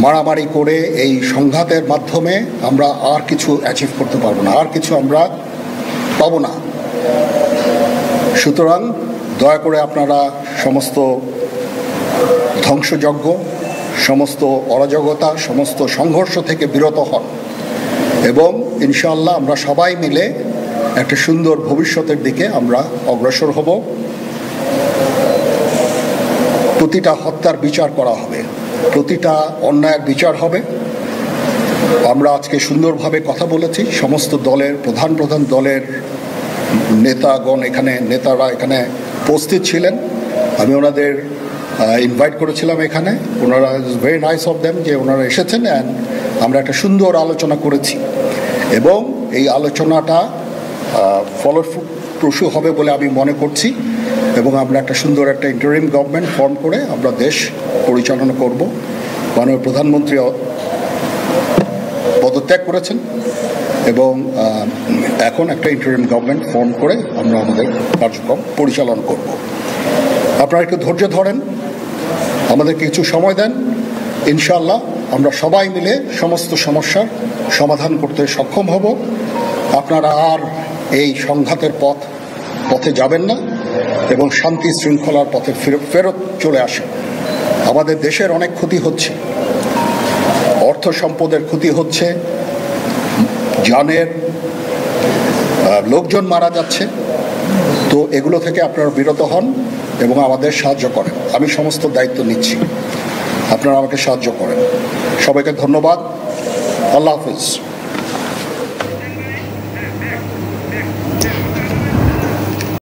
মারামারি করে এই সংঘাতের মাধ্যমে আমরা আর কিছু অ্যাচিভ করতে পারবো না, আর কিছু আমরা পাবো না। সুতরাং দয়া করে আপনারা সমস্ত ধ্বংসযজ্ঞ, সমস্ত অরাজকতা, সমস্ত সংঘর্ষ থেকে বিরত হন এবং ইনশাআল্লাহ আমরা সবাই মিলে একটা সুন্দর ভবিষ্যতের দিকে আমরা অগ্রসর হব। প্রতিটা হত্যার বিচার করা হবে, প্রতিটা অন্যায়ের বিচার হবে। আমরা আজকে সুন্দরভাবে কথা বলেছি, সমস্ত দলের প্রধান দলের নেতারা এখানে উপস্থিত ছিলেন। আমি ওনাদের ইনভাইট করেছিলাম এখানে, ওনারা ভেরি নাইস অফ দেম যে ওনারা এসেছেন অ্যান্ড আমরা একটা সুন্দর আলোচনা করেছি এবং এই আলোচনাটা ফলপ্রসূ হবে বলে আমি মনে করছি এবং আমরা একটা সুন্দর একটা ইন্টারিম গভর্নমেন্ট ফর্ম করে আমরা দেশ পরিচালনা করব। মাননীয় প্রধানমন্ত্রী পদত্যাগ করেছেন এবং এখন একটা ইন্টারিম গভর্নমেন্ট ফর্ম করে আমরা আমাদের কার্যক্রম পরিচালনা করব। আপনারা একটু ধৈর্য ধরেন, আমাদের কিছু সময় দেন, ইনশাআল্লাহ আমরা সবাই মিলে সমস্ত সমস্যার সমাধান করতে সক্ষম হব। আপনারা আর এই সংঘাতের পথে যাবেন না এবং শান্তি শৃঙ্খলার পথে ফেরত চলে আসেন। আমাদের দেশের অনেক ক্ষতি হচ্ছে, অর্থ সম্পদের ক্ষতি হচ্ছে, জানের লোকজন মারা যাচ্ছে। তো এগুলো থেকে আপনারা বিরত হন এবং আমাদের সাহায্য করেন। আমি সমস্ত দায়িত্ব নিচ্ছি, আপনারা আমাকে সাহায্য করেন। সবাইকে ধন্যবাদ। আল্লাহ হাফিজ।